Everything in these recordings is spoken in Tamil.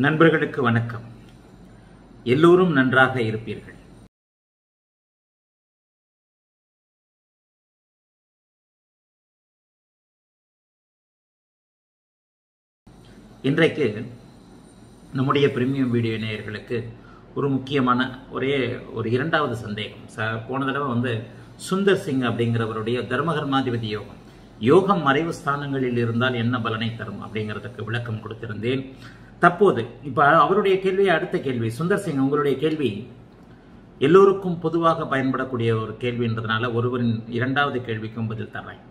நண்பர்களுக்கு வணக்கம். எல்லோரும் நன்றாக இருப்பீர்கள். இன்றைக்கு நம்முடைய பிரீமியம் வீடியோ நேயர்களுக்கு ஒரு முக்கியமான ஒரு இரண்டாவது சந்தேகம். போன தடவை சுந்தர் சிங் அப்படிங்கிறவருடைய தர்மகர்மாதிபதி யோகம் மறைவு ஸ்தானங்களில் இருந்தால் என்ன பலனை தரும் அப்படிங்கிறதுக்கு விளக்கம் கொடுத்திருந்தேன். தற்போது இப்ப அவருடைய கேள்வி, அடுத்த கேள்வி. சுந்தர் சிங், உங்களுடைய கேள்வி எல்லோருக்கும் பொதுவாக பயன்படக்கூடிய ஒரு கேள்வின்றதுனால ஒருவரின் இரண்டாவது கேள்விக்கும் பதில் தர்றேன்.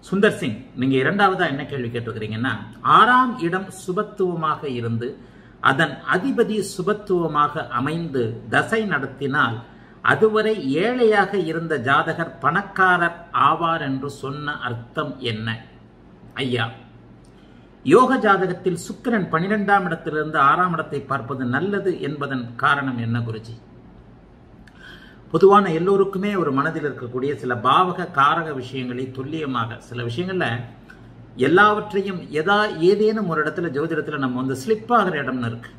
சுந்தர் சிங், நீங்க இரண்டாவதா என்ன கேள்வி கேட்டிருக்கிறீங்கன்னா, 6ஆம் இடம் சுபத்துவமாக இருந்து அதன் அதிபதி சுபத்துவமாக அமைந்து தசை நடத்தினால் அதுவரை ஏழையாக இருந்த ஜாதகர் பணக்காரர் ஆவார் என்று சொன்ன அர்த்தம் என்ன ஐயா? யோக ஜாதகத்தில் சுக்கிரன் 12ஆம் இடத்திலிருந்து 6ஆம் இடத்தை பார்ப்பது நல்லது என்பதன் காரணம் என்ன குருஜி? பொதுவான எல்லோருக்குமே ஒரு மனதில் இருக்கக்கூடிய சில பாவக காரக விஷயங்களை துல்லியமாக, சில விஷயங்கள்ல எல்லாவற்றையும் ஏதேனும் ஒரு இடத்துல ஜோதிடத்துல நம்ம ஸ்லிப் ஆகிற இடம்னு இருக்கு,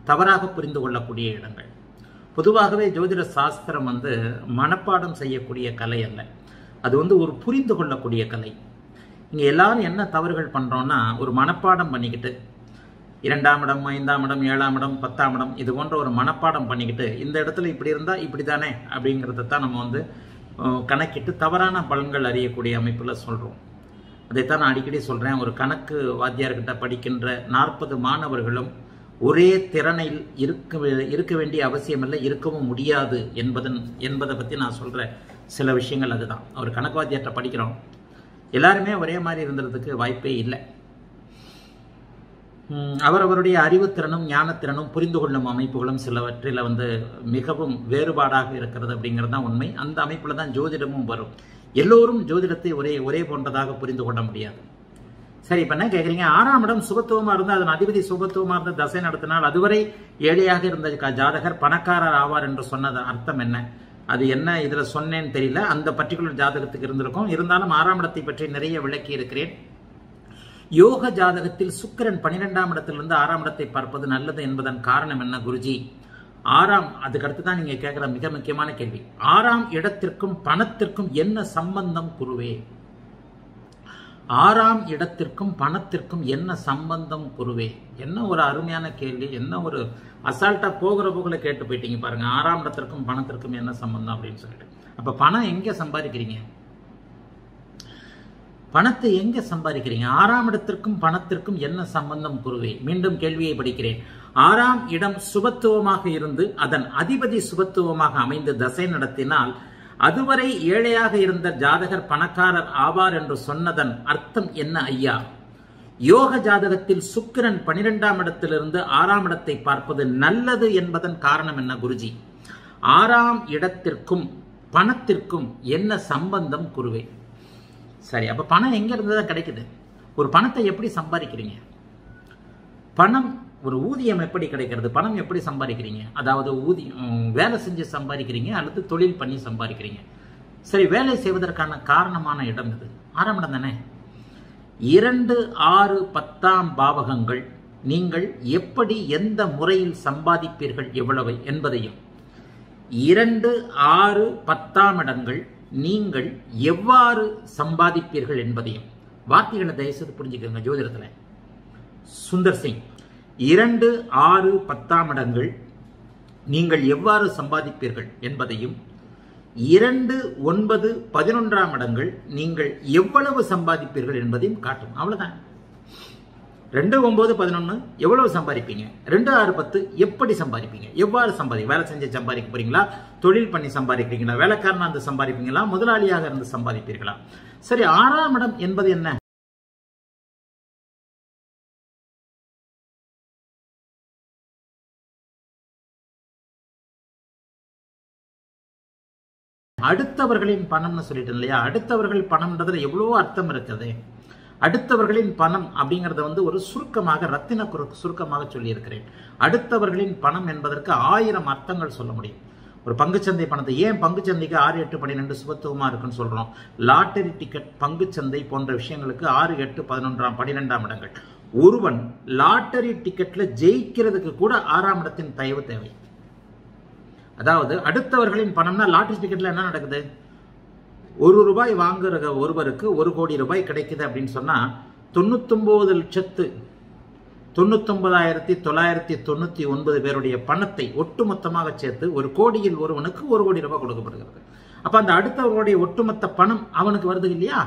தவறாக புரிந்து கொள்ளக்கூடிய இடங்கள். பொதுவாகவே ஜோதிட சாஸ்திரம் மனப்பாடம் செய்யக்கூடிய கலை அல்ல, அது ஒரு புரிந்து கொள்ளக்கூடிய கலை. இங்க எல்லாரும் என்ன தவறுகள் பண்றோம்னா, ஒரு மனப்பாடம் பண்ணிக்கிட்டு 2ஆம் இடம், 5ஆம் இடம், 7ஆம் இடம், 10ஆம் இடம் இது போன்ற ஒரு மனப்பாடம் பண்ணிக்கிட்டு இந்த இடத்துல இப்படி இருந்தா இப்படிதானே அப்படிங்கிறத தான் நம்ம கணக்கிட்டு தவறான பலன்கள் அறியக்கூடிய அமைப்புல சொல்றோம். அதைத்தான் நான் அடிக்கடி சொல்றேன். ஒரு கணக்கு வாத்தியார்கிட்ட படிக்கின்ற 40 மாணவர்களும் ஒரே திறனில் இருக்க வேண்டிய அவசியம் இல்லை, இருக்கவும் முடியாது என்பதை பத்தி நான் சொல்ற சில விஷயங்கள் அதுதான். ஒரு கணக்கு வாத்தியார்கிட்ட படிக்கிறோம், எல்லாருமே ஒரே மாதிரி இருந்ததுக்கு வாய்ப்பே இல்லை. அவருடைய அறிவுத்திறனும் ஞானத்திறனும் புரிந்து கொள்ளும் அமைப்புகளும் சிலவற்றில் மிகவும் வேறுபாடாக இருக்கிறது அப்படிங்கிறது தான் உண்மை. அந்த அமைப்புல தான் ஜோதிடமும் வரும். எல்லோரும் ஜோதிடத்தை ஒரே போன்றதாக புரிந்து கொள்ள முடியாது. சரி, இப்ப என்ன கேட்குறீங்க? 6ஆம் இடம் சுபத்துவமா இருந்தால் அதன் அதிபதி சுபத்துவமா இருந்த தசை நடத்தினால் அதுவரை ஏழையாக இருந்த ஜாதகர் பணக்காரர் ஆவார் என்று சொன்னது அர்த்தம் என்ன? அது என்ன இதுல சொன்னேன்னு தெரியல. அந்த பர்டிகுலர் ஜாதகத்துக்கு இருந்திருக்கும். இருந்தாலும் 6ஆம் இடத்தை பற்றி நிறைய விளக்கி இருக்கிறேன். யோக ஜாதகத்தில் சுக்கிரன் 12ஆம் இடத்திலிருந்து 6ஆம் இடத்தை பார்ப்பது நல்லது என்பதன் காரணம் என்ன குருஜி? அதுக்கடுத்து தான் நீங்க கேட்கிற மிக முக்கியமான கேள்வி. 6ஆம் இடத்திற்கும் பணத்திற்கும் என்ன சம்பந்தம் குருவே? 6ஆம் இடத்திற்கும் பணத்திற்கும் என்ன சம்பந்தம் குருவே? என்ன ஒரு அருமையான கேள்வி, என்ன ஒரு அசால்ட்டா போகிற போக்குல கேட்டு போயிட்டீங்க பாருங்க. 6ஆம் இடத்திற்கும் பணத்திற்கும் என்ன சம்பந்தம் அப்படின்னு சொல்லிட்டு. அப்ப பணம் எங்க சம்பாதிக்கிறீங்க? பணத்தை எங்க சம்பாதிக்கிறீங்க? 6ஆம் இடத்திற்கும் பணத்திற்கும் என்ன சம்பந்தம் குருவே? மீண்டும் கேள்வியை படிக்கிறேன். 6ஆம் இடம் சுபத்துவமாக இருந்து அதன் அதிபதி சுபத்துவமாக அமைந்து தசை நடத்தினால் அதுவரை ஏழையாக இருந்த ஜாதகர் பணக்காரர் ஆவார் என்று சொன்னதன் அர்த்தம் என்ன ஐயா? யோக ஜாதகத்தில் சுக்கிரன் 12ஆம் இடத்திலிருந்து 6ஆம் இடத்தை பார்ப்பது நல்லது என்பதன் காரணம் என்ன குருஜி? 6ஆம் இடத்திற்கும் பணத்திற்கும் என்ன சம்பந்தம் குருவே? சரி, அப்ப பணம் எங்க இருந்துதான் கிடைக்குது? ஒரு பணத்தை எப்படி சம்பாதிக்கிறீங்க? பணம், ஒரு ஊதியம் எப்படி கிடைக்கிறது? பணம் எப்படி சம்பாதிக்கிறீங்க? அதாவது வேலை செஞ்சு சம்பாதிக்கிறீங்க அல்லது தொழில் பண்ணி சம்பாதிக்கிறீங்க. சரி, வேலை செய்வதற்கான காரணமான இடம் இது 6ஆம் இடம் தானே. 2, 6, 10ஆம் பாவகங்கள் நீங்கள் எப்படி எந்த முறையில் சம்பாதிப்பீர்கள் எவ்வளவு என்பதையும், 2, 6, 10ஆம் இடங்கள் நீங்கள் எவ்வாறு சம்பாதிப்பீர்கள் என்பதையும் வார்த்தைகளை தயவுசெய்து புரிஞ்சுக்கோங்க. ஜோதிடத்துல சுந்தர் சிங், 2, 6, 10ஆம் இடங்கள் நீங்கள் எவ்வாறு சம்பாதிப்பீர்கள் என்பதையும், 2, 9, 11ஆம் இடங்கள் நீங்கள் எவ்வளவு சம்பாதிப்பீர்கள் என்பதையும் காட்டும். அவ்வளவுதான். 2, 9, 11 எவ்வளவு சம்பாதிப்பீங்க? 2, 6, 10 எப்படி சம்பாதிப்பீங்க? எவ்வாறு சம்பாதிப்பீங்க? வேலை செஞ்சு சம்பாதிக்க போறீங்களா? தொழில் பண்ணி சம்பாதிக்கிறீங்களா? வேலைக்காரனா இருந்து சம்பாதிப்பீங்களா? முதலாளியாக இருந்து சம்பாதிப்பீர்களா? சரி, 6ஆம் இடம் என்பது என்ன? அடுத்தவர்களின் பணம்னு சொல்லிட்டு இல்லையா? அடுத்தவர்கள் பணம்ன்றதுல எவ்வளவோ அர்த்தம் இருக்குது. அடுத்தவர்களின் பணம் அப்படிங்கறத ஒரு சுருக்கமாக, ரத்தின சுருக்கமாக சொல்லி இருக்கிறேன். அடுத்தவர்களின் பணம் என்பதற்கு 1000 அர்த்தங்கள் சொல்ல முடியும். ஒரு பங்குச்சந்தை பணத்தை ஏன் பங்குச்சந்தைக்கு 6, 8, 12 சுபத்துவமா இருக்குன்னு சொல்றோம்? லாட்டரி டிக்கெட், பங்குச்சந்தை போன்ற விஷயங்களுக்கு 6, 8, 11, 12ஆம் இடங்கள். ஒருவன் லாட்டரி டிக்கெட்ல ஜெயிக்கிறதுக்கு கூட 6ஆம் இடத்தின் தயவு தேவை. அதாவது அடுத்தவர்களின் பணம்னா லாட்டரி டிக்கெட்ல என்ன நடக்குது? ₹1 வாங்குற ஒருவருக்கு 1 கோடி ரூபாய் கிடைக்குது அப்படின்னு சொன்னா 99,99,999 பேருடைய பணத்தை ஒட்டுமொத்தமாக சேர்த்து 1 கோடியில் ஒருவனுக்கு 1 கோடி ரூபாய் கொடுக்கப்படுகிறது. அப்ப அந்த அடுத்தவர்களுடைய ஒட்டுமொத்த பணம் அவனுக்கு வருது இல்லையா?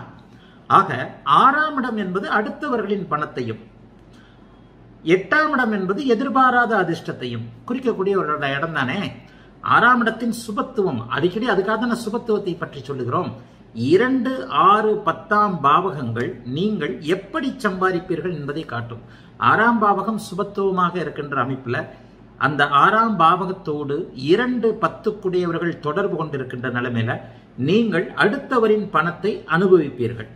ஆக 6ஆம் இடம் என்பது அடுத்தவர்களின் பணத்தையும், 8ஆம் இடம் என்பது எதிர்பாராத அதிர்ஷ்டத்தையும் குறிக்கக்கூடிய ஒரு இடம் தானே. 6ஆம் இடத்தின் சுபத்துவம், அடிக்கடி அதுக்காக தான் சுபத்துவத்தை பற்றி சொல்லுகிறோம். 2, 6, 10ஆம் பாவகங்கள் நீங்கள் எப்படி சம்பாதிப்பீர்கள் என்பதை காட்டும். 6ஆம் பாவகம் சுபத்துவமாக இருக்கின்ற அமைப்புல அந்த 6ஆம் பாவகத்தோடு 2, 10 தொடர்பு கொண்டிருக்கின்ற நிலைமையில நீங்கள் அடுத்தவரின் பணத்தை அனுபவிப்பீர்கள்.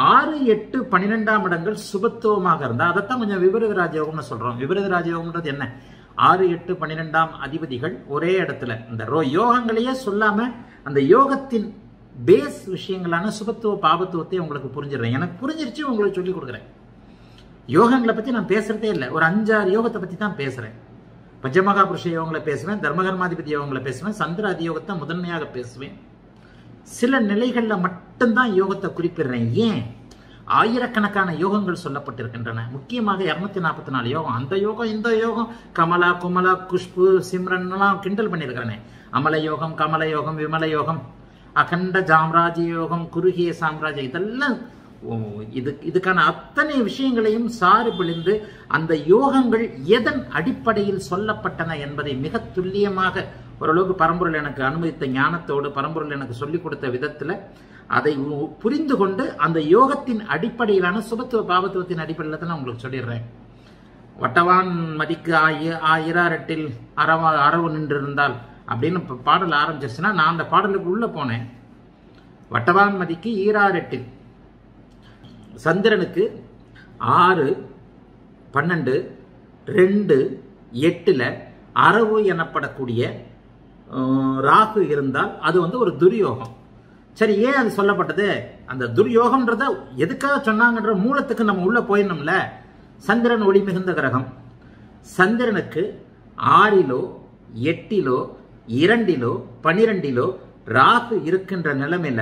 6, 8, 12ஆம் இடங்கள் சுபத்துவமாக இருந்தா அதைத்தான் கொஞ்சம் விபரீத ராஜயோகம்னு சொல்றோம். விபரீத ராஜயோகம்ன்றது என்ன? 6, 8, 12ஆம் அதிபதிகள் ஒரே இடத்துல இந்த யோகங்களையே சொல்லாம அந்த யோகத்தின் பேஸ் விஷயங்களான சுபத்துவ பாபத்துவத்தை உங்களுக்கு புரிஞ்சிடுறேன். எனக்கு புரிஞ்சிருச்சு, உங்களுக்கு சொல்லி கொடுக்குறேன். யோகங்களை பத்தி நான் பேசுறதே இல்லை. ஒரு 5, 6 யோகத்தை பத்தி தான் பேசுறேன். பஞ்சமகா புருஷ யோகங்களை பேசுவேன், தர்மகர்மாதிபதி யோகங்களை பேசுவேன், சந்திராதி யோகத்தை முதன்மையாக பேசுவேன். சில நிலைகள்ல மட்டும்தான் யோகத்தை குறிப்பிடுறேன். ஏன்? ஆயிரக்கணக்கான யோகங்கள் சொல்லப்பட்டிருக்கின்றன. முக்கியமாக 244 யோகம். அந்த யோகம், இந்த யோகம், கமலா, குமலா, குஷ்பு, சிம்ரன் கிண்டல் பண்ணியிருக்கிறேனே. அமல யோகம், கமல யோகம், விமல யோகம், அகண்ட சாம்ராஜ்ய யோகம், குறுகிய சாம்ராஜ்யம், இதெல்லாம் இதுக்கான அத்தனை விஷயங்களையும் சாறு பிழிந்து அந்த யோகங்கள் எதன் அடிப்படையில் சொல்லப்பட்டன என்பதை மிக துல்லியமாக ஓரளவுக்கு பரம்பொருள் எனக்கு அனுமதித்த ஞானத்தோடு, பரம்பொருள் எனக்கு சொல்லிக் கொடுத்த விதத்துல அதை புரிந்து கொண்டு அந்த யோகத்தின் அடிப்படையிலான சுபத்துவ பாவத்துவத்தின் அடிப்படையில் தான் நான் உங்களுக்கு சொல்லிடுறேன். வட்டவான் மதிக்கு இராரெட்டில் அரவு நின்றிருந்தால் அப்படின்னு பாடல் ஆரம்பிச்சிருச்சுன்னா நான் அந்த பாடலுக்கு உள்ள போனேன். வட்டவான் மதிக்கு ஈராரெட்டில் சந்திரனுக்கு 6, 12, 2, 8 அரவு எனப்படக்கூடிய ராகு இருந்தால் அது ஒரு துர்யோகம். சரி, ஏன் அது சொல்லப்பட்டது? அந்த துர்யோகம்ன்றத எதுக்காக சொன்னாங்கன்ற மூலத்துக்கு நம்ம உள்ள போயிடணும்ல. சந்திரன் ஒளி மிகுந்த கிரகம். சந்திரனுக்கு 6, 8, 2, 12 ராகு இருக்கின்ற நிலைமையில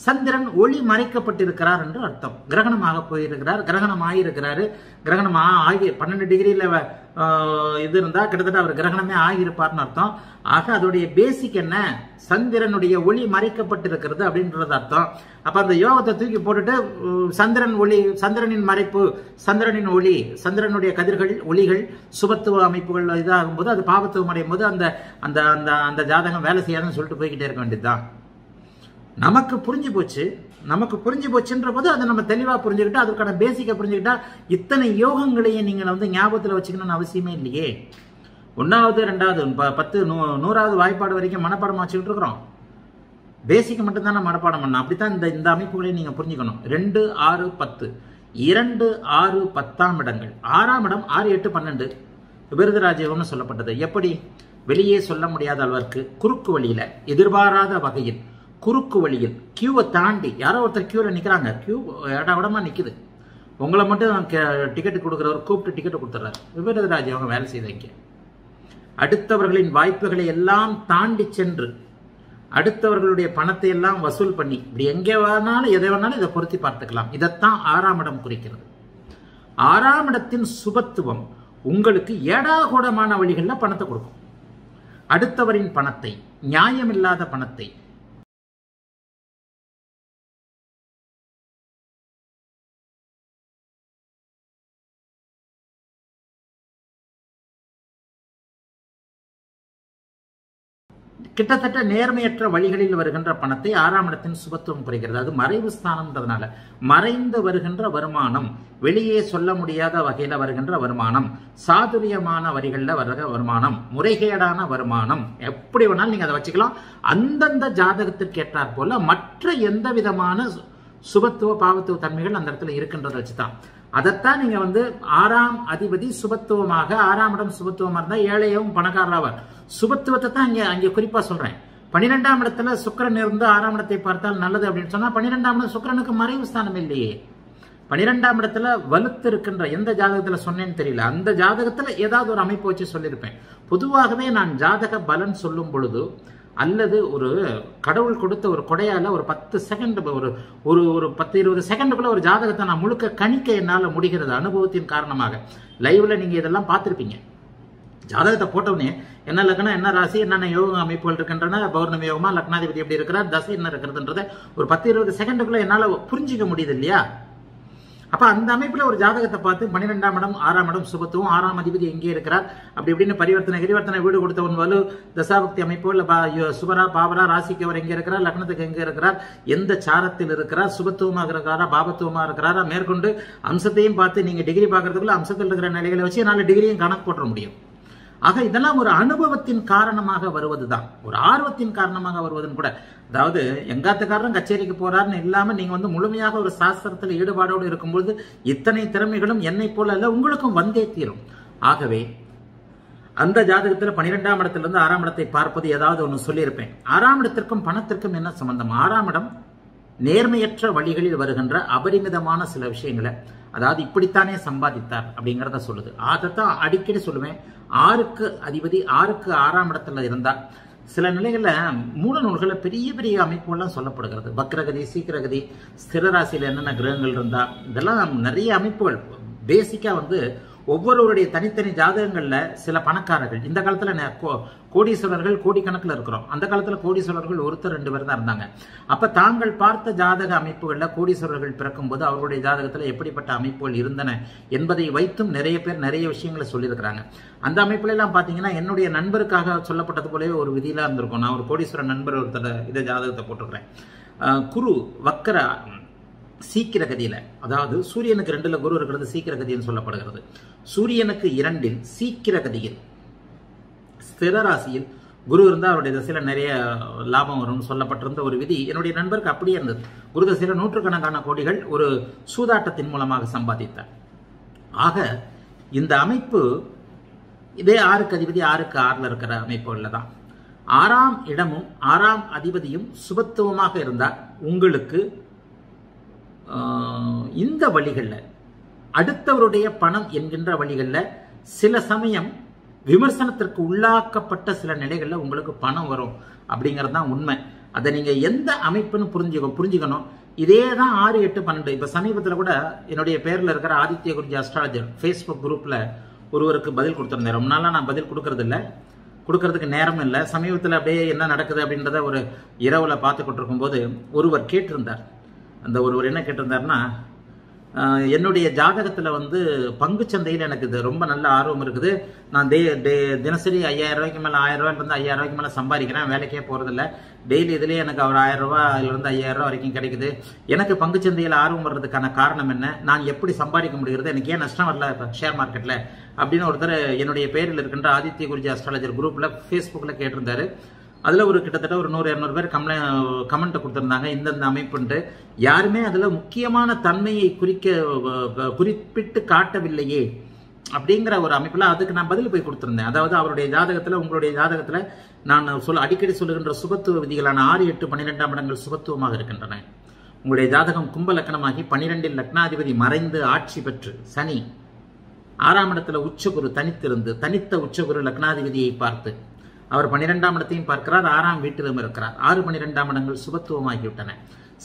சந்திரன் ஒளி மறைக்கப்பட்டிருக்கிறார் என்று அர்த்தம். கிரகணமாக போயிருக்கிறார், கிரகணம் ஆகியிருக்கிறாரு. கிரகணம் ஆகி 12 டிகிரியில இது இருந்தா கிட்டத்தட்ட அவர் கிரகணமே ஆகியிருப்பார்னு அர்த்தம். ஆக அதோடைய பேசிக் என்ன? சந்திரனுடைய ஒளி மறைக்கப்பட்டிருக்கிறது அப்படின்றது அர்த்தம். அப்ப அந்த யோகத்தை தூக்கி போட்டுட்டு சந்திரன் ஒளி, சந்திரனின் மறைப்பு, சந்திரனின் ஒளி, சந்திரனுடைய கதிர்கள், ஒளிகள் சுபத்துவ அமைப்புகள் இதாகும் போது அது பாவத்துவம் அடையும் போது அந்த அந்த அந்த ஜாதகம் வேலை செய்யாதுன்னு சொல்லிட்டு போய்கிட்டே இருக்க வேண்டியதுதான். நமக்கு புரிஞ்சு போச்சுன்ற போது அதை நம்ம தெளிவா புரிஞ்சுக்கிட்டா, அதுக்கான பேசிக்கை புரிஞ்சுக்கிட்டா இத்தனை யோகங்களையும் நீங்க ஞாபகத்துல வச்சுக்கணும்னு அவசியமே இல்லையே. 1வது, 2வது, 10, 100வது வாய்ப்பாடு வரைக்கும் மனப்பாடம் வச்சுக்கிட்டு இருக்கிறோம். பேசிக்கை மட்டும் தான் மனப்பாடம் பண்ணணும். அப்படித்தான் இந்த அமைப்புகளையும் நீங்க புரிஞ்சுக்கணும். 2, 6, 10, 2, 6, 10ஆம் இடங்கள். 6ஆம் இடம் 6, 8, 12 விருதராஜயோகம்னு சொல்லப்பட்டது. எப்படி? வெளியே சொல்ல முடியாத அளவிற்கு குறுக்கு வழியில, எதிர்பாராத வகையில் குறுக்கு வழியில் கியூவை தாண்டி யாரோ ஒருத்தர் கியூல நிக்கிறாங்க. கியூ இடமா நிக்குது. உங்களை மட்டும் டிக்கெட் கொடுக்குறவர் கூப்பிட்டு டிக்கெட் கொடுத்துறாரு. விபரீத ராஜயோகம் வேலை செய்தீங்க. அடுத்தவர்களின் வாய்ப்புகளை எல்லாம் தாண்டி சென்று அடுத்தவர்களுடைய பணத்தை எல்லாம் வசூல் பண்ணி இப்படி எங்கே வேணாலும் எதை வேணாலும் இதை பொருத்தி பார்த்துக்கலாம். இதைத்தான் 6ஆம் இடம் குறிக்கிறது. 6ஆம் இடத்தின் சுபத்துவம் உங்களுக்கு ஏடாகூடமான வழிகளில் பணத்தை கொடுக்கும். அடுத்தவரின் பணத்தை, நியாயமில்லாத பணத்தை, கிட்டத்தட்ட நேர்மையற்ற வழிகளில் வருகின்ற பணத்தை 6ஆம் இடத்தின் சுபத்துவம் குறைக்கிறது. அது மறைவு ஸ்தானம்ன்றதுனால மறைந்து வருகின்ற வருமானம், வெளியே சொல்ல முடியாத வகையில வருகின்ற வருமானம், சாதுரியமான வரிகளில் வருகிற வருமானம், முறைகேடான வருமானம், எப்படி வேணாலும் நீங்க அதை வச்சுக்கலாம். அந்தந்த ஜாதகத்திற்கு ஏற்றாற் போல மற்ற எந்த விதமான சுபத்துவ பாவத்துவ தன்மைகள் அந்த இடத்துல இருக்கின்றதை வச்சுதான் அதைத்தான் நீங்க வந்து 6ஆம் அதிபதி சுபத்துவமாக 6ஆம் இடம் சுபத்துவமா இருந்தா ஏழையும் பணக்காரராவார். சுபத்துவத்தை தான் அங்கே குறிப்பா சொல்றேன். 12ஆம் இடத்துல சுக்கிரன் இருந்து 6ஆம் இடத்தை பார்த்தால் நல்லது அப்படின்னு சொன்னா 12ஆம் இடம் சுக்கிரனுக்கு மறைவு ஸ்தானம் இல்லையே. 12ஆம் இடத்துல வலுத்து இருக்கின்ற எந்த ஜாதகத்துல சொன்னேன்னு தெரியல. அந்த ஜாதகத்துல ஏதாவது ஒரு அமைப்பு வச்சு சொல்லியிருப்பேன். பொதுவாகவே நான் ஜாதக பலன் சொல்லும் பொழுது அல்லது ஒரு கடவுள் கொடுத்த ஒரு கொடையால ஒரு 10 செகண்ட் ஒரு 10-20 செகண்டுக்குள்ள ஒரு ஜாதகத்தை நான் முழுக்க கணிக்க என்னால முடிகிறது அனுபவத்தின் காரணமாக. லைவ்ல நீங்க இதெல்லாம் பார்த்திருப்பீங்க. ஜாதகத்தை போட்டவுடனே என்ன லக்னம், என்ன ராசி, என்னென்ன யோக அமைப்புகள் இருக்கின்றன, பௌர்ணமி யோகமா, லக்னாதிபதி எப்படி இருக்கிறார், தசை என்ன இருக்கிறதுன்றத ஒரு 10-20 செகண்டுக்குள்ள என்னால புரிஞ்சிக்க முடியுது இல்லையா? அப்ப அந்த அமைப்புல ஒரு ஜாதகத்தை பார்த்து 12ஆம் இடம் 6ஆம் இடம் சுபத்துவம், 6ஆம் அதிபதி எங்கே இருக்கிறார், அப்படி இப்படின்னு பரிவர்த்தனை வீடு கொடுத்தவன் வலு தசாபக்தி அமைப்பு இல்ல சுபரா பாவரா ராசிக்கு அவர் எங்க இருக்கிறார், லக்னத்துக்கு எங்க இருக்கிறார், எந்த சாரத்தில் இருக்கிறார், சுபத்துவமாக இருக்கிறாரா பாபத்துவமா இருக்கிறாரா, மேற்கொண்டு அம்சத்தையும் பார்த்து நீங்க டிகிரி பார்க்கறதுக்குள்ள அம்சத்தில் இருக்கிற நிலைகளை வச்சு 4 டிகிரியும் கணக்கு போட முடியும். ஆக இதெல்லாம் ஒரு அனுபவத்தின் காரணமாக வருவதுதான், ஒரு ஆர்வத்தின் காரணமாக வருவதுன்னு கூட. அதாவது எங்காத்துக்காரரும் கச்சேரிக்கு போறாருன்னு இல்லாம நீங்க வந்து முழுமையாக ஒரு சாஸ்திரத்தில் ஈடுபாடோடு இருக்கும்போது இத்தனை திறமைகளும் என்னை போல அல்ல உங்களுக்கும் வந்தே தீரும். ஆகவே அந்த ஜாதகத்துல 12ஆம் இடத்திலிருந்து 6ஆம் இடத்தை பார்ப்பது ஏதாவது ஒன்று சொல்லியிருப்பேன். 6ஆம் இடத்திற்கும் பணத்திற்கும் என்ன சம்பந்தம்? 6ஆம் இடம் நேர்மையற்ற வழிகளில் வருகின்ற அபரிமிதமான சில விஷயங்களை, அதாவது இப்படித்தானே சம்பாதித்தார் அப்படிங்கிறத சொல்லுது. அதைத்தான் அடிக்கடி சொல்லுவேன். 6க்கு அதிபதி 6க்கு 6ஆம் இடத்துல இருந்தால் சில நிலைகள்ல மூல நூல்களை பெரிய பெரிய அமைப்புகள்லாம் சொல்லப்படுகிறது. வக்ரகதி, சீக்கிரகதி, ஸ்திரராசியில் என்னென்ன கிரகங்கள் இருந்தா, இதெல்லாம் நிறைய அமைப்புகள். பேசிக்கா வந்து ஒவ்வொருவருடைய தனித்தனி ஜாதகங்கள்ல சில பணக்காரர்கள், இந்த காலத்துல கோடீஸ்வரர்கள் கோடிக்கணக்கில் இருக்கிறோம். அந்த காலத்துல கோடீஸ்வரர்கள் ஒருத்தர் 2 பேர் தான் இருந்தாங்க. அப்ப தாங்கள் பார்த்த ஜாதக அமைப்புகள்ல கோடீஸ்வரர்கள் பிறக்கும் போது அவர்களுடைய ஜாதகத்துல எப்படிப்பட்ட அமைப்புகள் இருந்தன என்பதை வைத்தும் நிறைய பேர் நிறைய விஷயங்களை சொல்லியிருக்கிறாங்க. அந்த அமைப்புல எல்லாம் பாத்தீங்கன்னா என்னுடைய நண்பருக்காக சொல்லப்பட்டது போலவே ஒரு விதியெல்லாம் இருந்திருக்கும். நான் ஒரு கோடீஸ்வரர் நண்பர் ஒருத்தர் இதை ஜாதகத்தை போட்டிருக்கிறேன். குரு வக்கர சீக்கிரகதியில, அதாவது சூரியனுக்கு 2ல குரு இருக்கிறது சீக்கிரகதின்னு சொல்லப்படுகிறது. சூரியனுக்கு 2ல் சீக்கிரகதியில் ஸ்திரராசியில் குரு இருந்தால் அவருடைய தசையில நிறைய லாபம் வரும்னு சொல்லப்பட்டிருந்த ஒரு விதி என்னுடைய நண்பருக்கு அப்படியே இருந்தது. குரு தசையில நூற்றுக்கணக்கான கோடிகள் ஒரு சூதாட்டத்தின் மூலமாக சம்பாதித்தார். ஆக இந்த அமைப்பு இதே 6க்கு அதிபதி 6க்கு 6ல இருக்கிற அமைப்புகள்ல தான். 6ஆம் இடமும் 6ஆம் அதிபதியும் சுபத்துவமாக இருந்தால் உங்களுக்கு இந்த வழிகளில் அடுத்தவருடைய பணம் என்கின்ற வழிகளில் சில சமயம் விமர்சனத்திற்கு உள்ளாக்கப்பட்ட சில நிலைகளில் உங்களுக்கு பணம் வரும் அப்படிங்கிறது தான் உண்மை. அதை நீங்க எந்த அமைப்புன்னு புரிஞ்சுக்கணும். இதே தான் 6, 8, 12. இப்ப சமீபத்தில் கூட என்னுடைய பேர்ல இருக்கிற ஆதித்ய குருஜி அஸ்ட்ராலஜர் ஃபேஸ்புக் குரூப்ல ஒருவருக்கு பதில் கொடுத்திருந்தேன். ரொம்ப நாளா நான் பதில் கொடுக்கறதுக்கு நேரம் இல்லை. சமீபத்தில் அப்படியே என்ன நடக்குது அப்படின்றத ஒரு இரவுல பார்த்துக்கிட்டு இருக்கும்போது ஒருவர் கேட்டிருந்தார். அந்த ஒருவர் என்ன கேட்டிருந்தாருன்னா, என்னுடைய ஜாதகத்துல வந்து பங்குச்சந்தையில் எனக்கு இது ரொம்ப நல்ல ஆர்வம் இருக்குது. நான் தினசரி 5000 ரூபாய்க்கு மேல 1000 ரூபாயிலிருந்து 5000 ரூபாய்க்கு மேல சம்பாதிக்கிறேன். வேலைக்கே போறதில்ல. டெய்லி இதுலயே எனக்கு ஒரு 1000 ரூபாயிலிருந்து 5000 ரூபாய் வரைக்கும் கிடைக்குது. எனக்கு பங்குச்சந்தையில் ஆர்வம் வர்றதுக்கான காரணம் என்ன, நான் எப்படி சம்பாதிக்க முடிகிறது, எனக்கு ஏன் நஷ்டம் வரல ஷேர் மார்க்கெட்ல அப்படின்னு ஒருத்தர் என்னுடைய பேரில் இருக்கின்ற ஆதித்ய குருஜி அஸ்ட்ராலஜர் குரூப்ல ஃபேஸ்புக்ல கேட்டிருந்தாரு. அதுல ஒரு கிட்டத்தட்ட ஒரு 100-200 பேர் கமெண்ட் கொடுத்திருந்தாங்க இந்தந்த அமைப்புன்ட்டு. யாருமே அதுல முக்கியமான தன்மையை குறிப்பிட்டு காட்டவில்லையே அப்படிங்கிற ஒரு அமைப்புல அதுக்கு நான் பதில் போய் கொடுத்திருந்தேன். அதாவது அவருடைய ஜாதகத்துல உங்களுடைய ஜாதகத்துல நான் அடிக்கடி சொல்லுகின்ற சுபத்துவ விதிகளான 6, 8, 12ஆம் இடங்கள் சுபத்துவமாக இருக்கின்றன. உங்களுடைய ஜாதகம் கும்ப லக்னமாகி 12ல் லக்னாதிபதி மறைந்து ஆட்சி பெற்று சனி 6ஆம் இடத்துல உச்சகுரு தனித்திருந்து தனித்த உச்சகுரு லக்னாதிபதியை பார்த்து அவர் 12ஆம் இடத்தையும் பார்க்கிறார், 6ஆம் வீட்டிலும் இருக்கிறார். 6, 12ஆம் இடங்கள் சுபத்துவமாகிவிட்டன.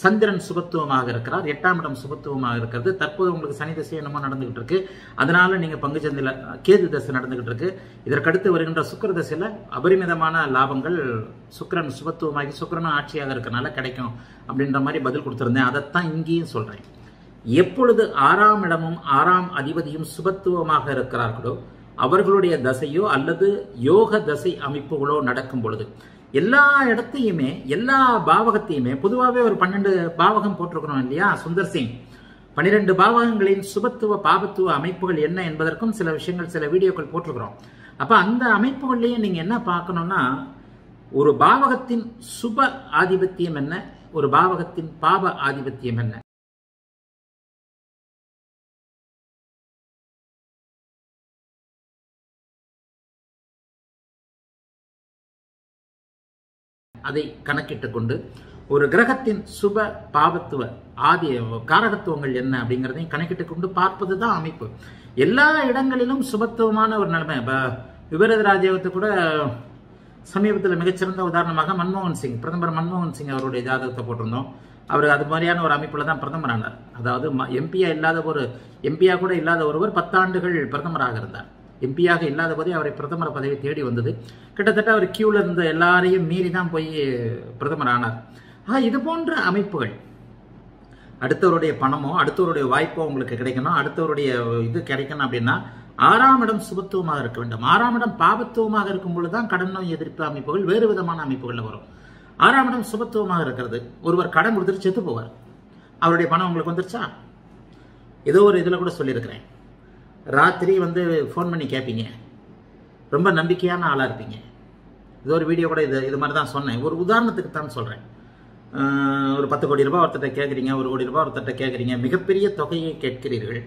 சந்திரன் சுபத்துவமாக இருக்கிறார், 8ஆம் இடம் சுபத்துவமாக இருக்கிறது. தற்போது உங்களுக்கு சனி தசை என்னமோ நடந்துகிட்டு இருக்கு. அதனால நீங்க பங்குச்சந்தையில கேது தசை நடந்துகிட்டு இருக்கு. இதற்கடுத்து வருகின்ற சுக்கிர தசையில அபரிமிதமான லாபங்கள் சுக்கிரன் சுபத்துவமாகி சுக்கிரனும் ஆட்சியாக இருக்கனால கிடைக்கும் அப்படின்ற மாதிரி பதில் கொடுத்திருந்தேன். அதைத்தான் இங்கேயும் சொல்றேன். எப்பொழுது 6ஆம் இடமும் 6ஆம் அதிபதியும் சுபத்துவமாக இருக்கிறார்களோ அவர்களுடைய தசையோ அல்லது யோக தசை அமைப்புகளோ நடக்கும் பொழுது எல்லா இடத்தையுமே எல்லா பாவகத்தையுமே பொதுவாகவே ஒரு 12 பாவகம் போட்டிருக்கிறோம் இல்லையா சுந்தர் சிங். 12 பாவகங்களின் சுபத்துவ பாபத்துவ அமைப்புகள் என்ன என்பதற்கும் சில விஷயங்கள் சில வீடியோக்கள் போட்டிருக்கிறோம். அப்ப அந்த அமைப்புகள்லயே நீங்க என்ன பார்க்கணும்னா, ஒரு பாவகத்தின் சுப ஆதிபத்தியம் என்ன, ஒரு பாவகத்தின் பாப ஆதிபத்தியம் என்ன. அதை கணக்கிட்டு கொண்டு ஒரு கிரகத்தின் சுப பாவத்துவ ஆதி காரகத்துவங்கள் என்ன அப்படிங்கிறதையும் கணக்கிட்டு கொண்டு பார்ப்பது தான் அமைப்பு. எல்லா இடங்களிலும் சுபத்துவமான ஒரு நிலைமை. விபரீத ராஜயோகத்தை கூட சமீபத்தில் மிகச்சிறந்த உதாரணமாக மன்மோகன் சிங், பிரதமர் மன்மோகன் சிங் அவருடைய ஜாதகத்தை போட்டிருந்தோம். அவர் அது மாதிரியான ஒரு அமைப்புல தான் பிரதமர் ஆனார். அதாவது எம்பியா கூட இல்லாத ஒருவர் 10 ஆண்டுகள் பிரதமராக இருந்தார். எம்பியாக இல்லாத போதே அவரை பிரதமர் பதவி தேடி வந்தது. கிட்டத்தட்ட அவர் கியூல இருந்த எல்லாரையும் மீறி தான் போய் பிரதமர் ஆனார். இது போன்ற அமைப்புகள், அடுத்தவருடைய பணமோ அடுத்தவருடைய வாய்ப்போ உங்களுக்கு கிடைக்கணும், அடுத்தவருடைய இது கிடைக்கணும் அப்படின்னா 6ஆம் இடம் சுபத்துவமாக இருக்க வேண்டும். 6ஆம் இடம் பாபத்துவமாக இருக்கும் பொழுதுதான் கடன் நோய் எதிர்ப்பு அமைப்புகள் வேறு விதமான அமைப்புகள்ல வரும். 6ஆம் இடம் சுபத்துவமாக இருக்கிறது. ஒருவர் கடன் கொடுத்துட்டு செத்து போவார். அவருடைய பணம் உங்களுக்கு வந்துருச்சா? ஏதோ ஒரு இதுல கூட சொல்லியிருக்கிறேன். ராத்திரி ஃபோன் பண்ணி கேட்பீங்க, ரொம்ப நம்பிக்கையான ஆளா இருப்பீங்க. இது ஒரு வீடியோ கூட இது மாதிரி தான் சொன்னேன். ஒரு உதாரணத்துக்கு தான் சொல்றேன். ஒரு 10 கோடி ரூபாய் ஒருத்தட்ட கேட்குறீங்க, 1 கோடி ரூபாய் ஒருத்தட்ட கேட்குறீங்க, மிகப்பெரிய தொகையை கேட்கிறீர்கள்.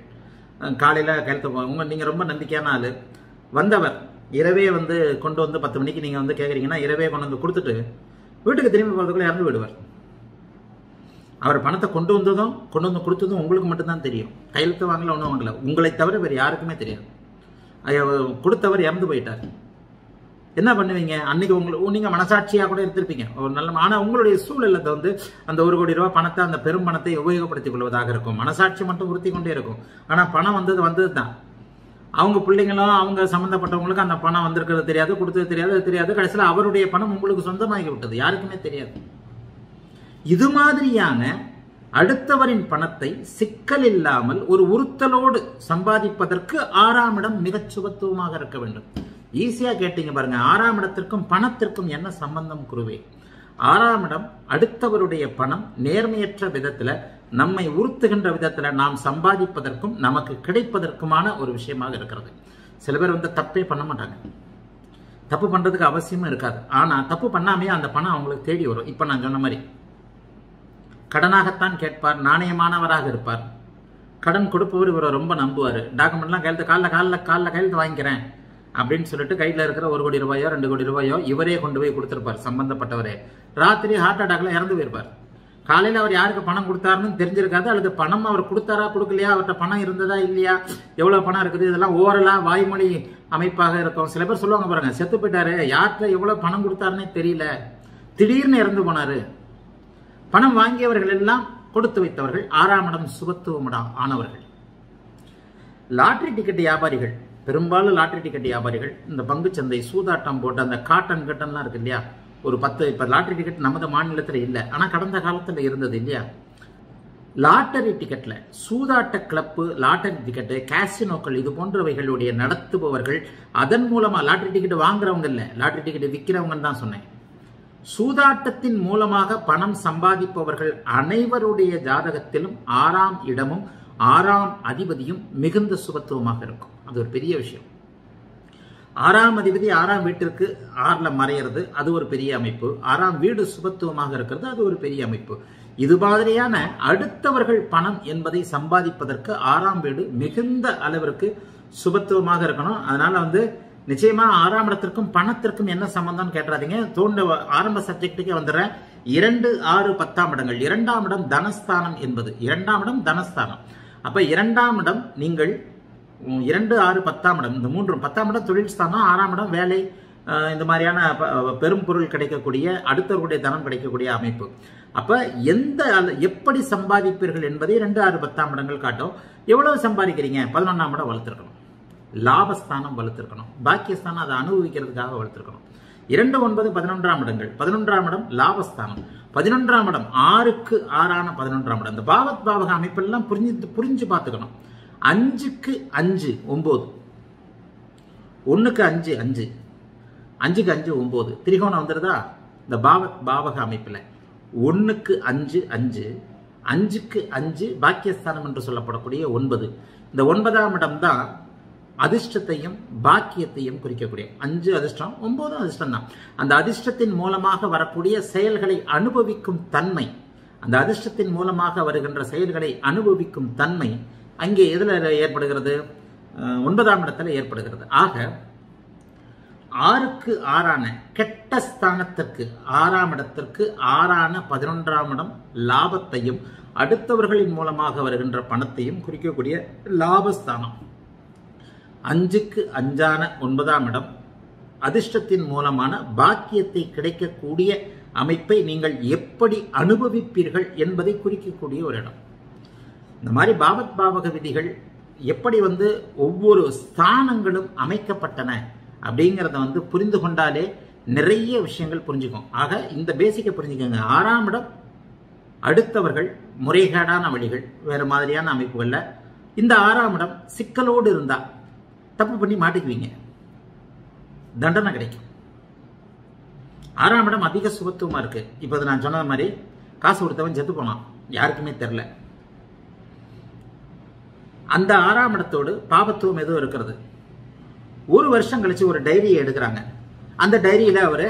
காலையில் கையெழுத்து நீங்கள் ரொம்ப நம்பிக்கையான ஆள். வந்தவர் இரவே கொண்டு 10 மணிக்கு நீங்கள் கேட்குறீங்கன்னா இரவே கொண்டு கொடுத்துட்டு வீட்டுக்கு திரும்பி போகிறதுக்குள்ள இறந்து விடுவார். அவர் பணத்தை கொண்டு வந்து கொடுத்ததும் உங்களுக்கு மட்டும்தான் தெரியும். கையெழுத்து வாங்கல, ஒன்றும் வாங்கல, உங்களை தவிர வேறு யாருக்குமே தெரியாது. கொடுத்தவர் இறந்து போயிட்டார். என்ன பண்ணுவீங்க? அன்னைக்கு நீங்க மனசாட்சியா கூட எடுத்திருப்பீங்க ஒரு நல்ல. ஆனா உங்களுடைய சூழல்ல அந்த 1 கோடி ரூபாய் பணத்தை, அந்த பெரும் பணத்தை உபயோகப்படுத்திக் கொள்வதாக இருக்கும். மனசாட்சி மட்டும் உறுத்தி கொண்டே இருக்கும். ஆனா பணம் வந்தது தான். அவங்க பிள்ளைங்களும் அவங்க சம்பந்தப்பட்டவங்களுக்கு அந்த பணம் வந்திருக்கிறது தெரியாது, கொடுத்தது தெரியாது. கடைசியில் அவருடைய பணம் உங்களுக்கு சொந்தமாகி விட்டது, யாருக்குமே தெரியாது. இது மாதிரியான அடுத்தவரின் பணத்தை சிக்கல் இல்லாமல் ஒரு உறுத்தலோடு சம்பாதிப்பதற்கு 6ஆம் இடம் மிகச் சுபத்துவமாக இருக்க வேண்டும். ஈஸியா கேட்டீங்க பாருங்க. 6ஆம் இடத்திற்கும் பணத்திற்கும் என்ன சம்பந்தம் குருவே? 6ஆம் இடம் அடுத்தவருடைய பணம் நேர்மையற்ற விதத்துல, நம்மை உறுத்துகின்ற விதத்துல நாம் சம்பாதிப்பதற்கும் நமக்கு கிடைப்பதற்குமான ஒரு விஷயமாக இருக்கிறது. சில பேர் தப்பே பண்ண மாட்டாங்க, தப்பு பண்றதுக்கு அவசியமும் இருக்காது. ஆனா தப்பு பண்ணாமே அந்த பணம் அவங்களுக்கு தேடி வரும். இப்ப நான் சொன்ன மாதிரி கடனாகத்தான் கேட்பார், நாணயமானவராக இருப்பார். கடன் கொடுப்பவர் இவரை ரொம்ப நம்புவார். டாக்குமெண்ட்லாம் காலைல கையெழுத்து வாங்கிக்கிறேன் அப்படின்னு சொல்லிட்டு கையில் இருக்கிற 1 கோடி ரூபாயோ 2 கோடி ரூபாயோ இவரே கொண்டு போய் கொடுத்திருப்பார். சம்பந்தப்பட்டவரே ராத்திரி ஹார்ட் அட்டாக்ல இறந்து போயிருப்பார். காலையில் அவர் யாருக்கு பணம் கொடுத்தாருன்னு தெரிஞ்சிருக்காது. அல்லது பணம் அவர் கொடுத்தாரா கொடுக்கலையா, அவர்கிட்ட பணம் இருந்ததா இல்லையா, எவ்வளவு பணம் இருக்குது, இதெல்லாம் ஓரலா வாய்மொழி அமைப்பாக இருக்கும். சில பேர் சொல்லுவாங்க பாருங்க, செத்து போயிட்டாரு, யார்கிட்ட எவ்வளவு பணம் கொடுத்தாருன்னே தெரியல, திடீர்னு இறந்து போனாரு. பணம் வாங்கியவர்கள் எல்லாம் கொடுத்து வைத்தவர்கள் 6ஆம் இடம் சுபத்துவம் ஆனவர்கள். லாட்டரி டிக்கெட் வியாபாரிகள், பெரும்பாலும் லாட்டரி டிக்கெட் வியாபாரிகள் இந்த பங்குச்சந்தை சூதாட்டம் போட்டு அந்த கட்டன்லாம் இருக்கு இல்லையா, ஒரு 10 இப்ப லாட்டரி டிக்கெட் நமது மாநிலத்தில் இல்லை, ஆனா கடந்த காலத்துல இருந்தது இல்லையா. லாட்டரி டிக்கெட்ல சூதாட்ட கிளப்பு, லாட்டரி டிக்கெட்டு, காசினோக்கள் இது போன்றவைகளுடைய நடத்துபவர்கள், அதன் மூலமா லாட்டரி டிக்கெட் வாங்குறவங்க இல்ல, லாட்டரி டிக்கெட் விற்கிறவங்கன்னு தான் சொன்னேன். சூதாட்டத்தின் மூலமாக பணம் சம்பாதிப்பவர்கள் அனைவருடைய ஜாதகத்திலும் 6ஆம் இடமும் 6ஆம் அதிபதியும் மிகுந்த சுபத்துவமாக இருக்கும். அது ஒரு பெரிய விஷயம். 6ஆம் அதிபதி 6ஆம் வீட்டிற்கு 6ல மறையிறது, அது ஒரு பெரிய அமைப்பு. 6ஆம் வீடு சுபத்துவமாக இருக்கிறது, அது ஒரு பெரிய அமைப்பு. இது மாதிரியான அடுத்தவர்கள் பணம் என்பதை சம்பாதிப்பதற்கு 6ஆம் வீடு மிகுந்த அளவிற்கு சுபத்துவமாக இருக்கணும். அதனால நிச்சயமா 6ஆம் இடத்திற்கும் பணத்திற்கும் என்ன சம்பந்தம் கேட்காதீங்க. ஆரம்ப சப்ஜெக்டுக்கே வந்துடுறேன். 2, 6, 10ஆம் இடங்கள். 2ஆம் இடம் தனஸ்தானம் என்பது 2ஆம் இடம் தனஸ்தானம். அப்ப 2ஆம் இடம் நீங்கள் 2, 6, 10ஆம் இடம், இந்த 3 10ஆம் இடம் தொழில் ஸ்தானம், 6ஆம் இடம் வேலை, இந்த மாதிரியான பெரும் பொருள் கிடைக்கக்கூடிய, அடுத்தவர்களுடைய தனம் கிடைக்கக்கூடிய அமைப்பு. அப்ப எப்படி சம்பாதிப்பீர்கள் என்பதை 2, 6, 10ஆம் இடங்கள் காட்டும். எவ்வளவு சம்பாதிக்கிறீங்க? 11ஆம் இடம் வளர்த்திருக்கணும், லாபஸ்தானம் வலுத்திருக்கணும், பாக்கியஸ்தானம் அதை அனுபவிக்கிறதுக்காக வலுத்திருக்கணும். 2, 9, 11ஆம் இடங்கள். 11ஆம் இடம் லாபஸ்தானம். 11ஆம் இடம் 6க்கு 6ஆன 11ஆம் இடம். இந்த பாவத் பாவக அமைப்பெல்லாம் புரிஞ்சு பார்த்துக்கணும். 5க்கு 5 9, 1க்கு 5 5, 5க்கு 5 9 திரிகோணம் வந்துருதா? இந்த பாவத் பாவக அமைப்புல 1க்கு 5 5, 5க்கு 5 பாக்கியஸ்தானம் என்று சொல்லப்படக்கூடிய 9. இந்த 9ஆம் இடம் தான் அதிர்ஷ்டத்தையும் பாக்கியத்தையும் குறிக்கக்கூடிய. 5 அதிர்ஷ்டம், 9 அதிர்ஷ்டம் தான். அந்த அதிர்ஷ்டத்தின் மூலமாக வரக்கூடிய செயல்களை அனுபவிக்கும் தன்மை, அந்த அதிர்ஷ்டத்தின் மூலமாக வருகின்ற செயல்களை அனுபவிக்கும் தன்மை அங்கே எதுல ஏற்படுகிறது? 9ஆம் இடத்துல ஏற்படுகிறது. ஆக 6க்கு 6ஆன கெட்ட ஸ்தானத்திற்கு 6ஆம் இடத்திற்கு 6ஆன 11ஆம் இடம் லாபத்தையும் அடுத்தவர்களின் மூலமாக வருகின்ற பணத்தையும் குறிக்கக்கூடிய லாபஸ்தானம். 5க்கு 5ஆன 9ஆம் இடம் அதிர்ஷ்டத்தின் மூலமான பாக்கியத்தை கிடைக்கக்கூடிய அமைப்பை நீங்கள் எப்படி அனுபவிப்பீர்கள் என்பதை குறிக்கக்கூடிய ஒரு இடம். இந்த மாதிரி பாவத் பாவக விதிகள் எப்படி ஒவ்வொரு ஸ்தானங்களும் அமைக்கப்பட்டன அப்படிங்கிறத புரிந்து கொண்டாலே நிறைய விஷயங்கள் புரிஞ்சுக்கும். ஆக இந்த பேசிக்கை புரிஞ்சுக்கோங்க. 6ஆம் இடம் அடுத்தவர்கள் முறைகேடான வழிகள் வேறு மாதிரியான அமைப்புகள்ல இந்த 6ஆம் இடம் சிக்கலோடு இருந்தா தப்பு பண்ணி மாட்டிக்குவீங்க, தண்டனை கிடைக்கும். 6ஆம் இடம் அதிக சுபத்துவமா இருக்கு. இப்ப நான் சொன்ன மாதிரி காசு கொடுத்தவன் செத்து போனான், யாருக்குமே தெரியல. அந்த 6ஆம் இடத்தோடு பாபத்துவம் ஏதோ இருக்கிறது. ஒரு வருஷம் கழிச்சு ஒரு டைரியை எடுக்கிறாங்க. அந்த டைரியில அவரு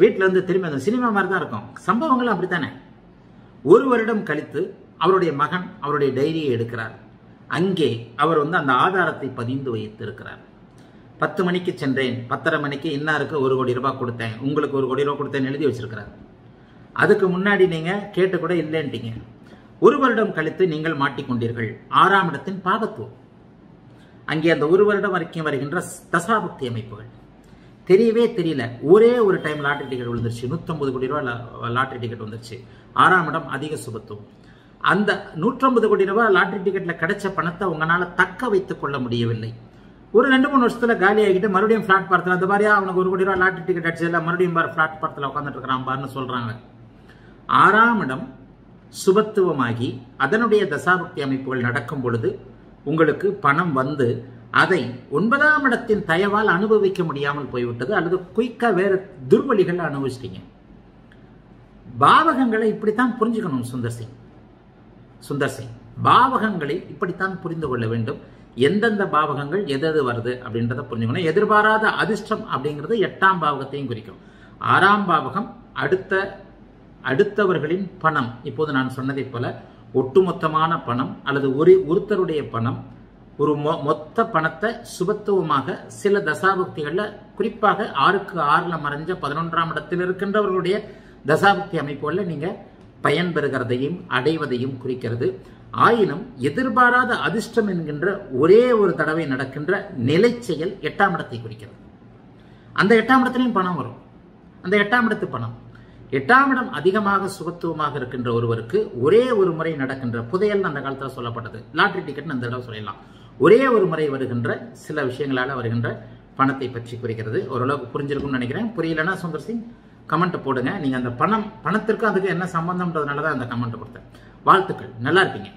வீட்டுல இருந்து திரும்பி அந்த சினிமா மாதிரி தான் இருக்கும், சம்பவங்கள் அப்படித்தானே. ஒரு வருடம் கழித்து அவருடைய மகன் அவருடைய டைரியை எடுக்கிறார். அங்கே அவர் அந்த ஆதாரத்தை பதிந்து வைத்து இருக்கிறார். 10 மணிக்கு சென்றேன், 10:30 மணிக்கு இன்னாருக்கு 1 கோடி ரூபாய் கொடுத்தேன், உங்களுக்கு 1 கோடி ரூபாய் கொடுத்தேன்னு எழுதி வச்சிருக்கிறார். அதுக்கு முன்னாடி நீங்க கேட்டு கூட இல்லைன்ட்டீங்க. ஒரு வருடம் கழித்து நீங்கள் மாட்டிக்கொண்டீர்கள். 6ஆம் இடத்தின் பாபத்துவம். அங்கே அந்த ஒரு வருடம் வரைக்கும் வருகின்ற தசாபக்தி அமைப்புகள் தெரியவே தெரியல. ஒரே ஒரு டைம் லாட்டரி டிக்கெட் விழுந்துருச்சு, 150 கோடி ரூபாய் லாட்டரி டிக்கெட் வந்துருச்சு. 6ஆம் இடம் அதிக சுபத்துவம். அந்த 150 கோடி ரூபாய் லாட்டரி டிக்கெட்ல கிடைச்ச பணத்தை உங்களால தக்க வைத்துக் கொள்ள முடியவில்லை. ஒரு 2-3 வருஷத்துல காலி ஆகிட்டு மறுபடியும் பிளாட் படத்துல அந்த மாதிரியா அவனுக்கு 1 கோடி ரூபாய் லாட்டரி டிக்கெட் அடிச்சதுல மறுபடியும் பாரு பிளாட் படத்துல உட்காந்துட்டு இருக்கிறான் பாருன்னு சொல்றாங்க. 6ஆம் இடம் சுபத்துவமாகி அதனுடைய தசாபக்தி அமைப்புகள் நடக்கும் பொழுது உங்களுக்கு பணம் அதை 9ஆம் இடத்தின் தயவால் அனுபவிக்க முடியாமல் போய்விட்டது, அல்லது குயிக்கா வேறு துர்வழிகள் அனுபவிச்சிட்டீங்க. பாவகங்களை இப்படித்தான் புரிஞ்சுக்கணும் சுந்தர் சிங். பாவகங்களை இப்படித்தான் புரிந்து கொள்ள வேண்டும். எந்தெந்த பாவகங்கள் எது வருது அப்படின்றத புரிஞ்சுக்கணும். எதிர்பாராத அதிர்ஷ்டம் அப்படிங்கிறது 8ஆம் பாவகத்தையும் குறிக்கும். 6ஆம் பாவகம் அடுத்தவர்களின் பணம். இப்போது நான் சொன்னதை போல ஒட்டுமொத்தமான பணம் அல்லது ஒருத்தருடைய பணம், ஒரு மொத்த பணத்தை சுபத்துவமாக சில தசாபக்திகள்ல குறிப்பாக 6க்கு 6ல மறைஞ்ச 11ஆம் இடத்தில் இருக்கின்றவர்களுடைய தசாபக்தி அமைப்புகள்ல நீங்க பயன்பெறுகிறதையும் அடைவதையும் குறிக்கிறது. ஆயினும் எதிர்பாராத அதிர்ஷ்டம் என்கின்ற ஒரே ஒரு தடவை நடக்கின்ற நிலை செயல் 8ஆம் இடத்தை குறிக்கிறது. அந்த 8ஆம் இடத்திலையும் பணம் வரும். அந்த 8ஆம் இடத்து பணம் 8ஆம் இடம் அதிகமாக சுபத்துவமாக இருக்கின்ற ஒருவருக்கு ஒரே ஒரு முறை நடக்கின்ற புதையல் அந்த காலத்தில் சொல்லப்பட்டது. லாட்டரி டிக்கெட் அந்த இடம் சொல்லலாம். ஒரே ஒரு முறை வருகின்ற சில விஷயங்களால வருகின்ற பணத்தை பற்றி குறிக்கிறது. ஓரளவுக்கு புரிஞ்சிருக்கும்னு நினைக்கிறேன். புரியலன்னா சுந்தர் சிங் கமெண்ட் போடுங்க. நீங்க அந்த பணத்திற்கு அதுக்கு என்ன சம்பந்தம்ன்றதுனால தான் அந்த கமெண்ட் கொடுத்தேன். வாழ்த்துக்கள், நல்லா இருப்பீங்க.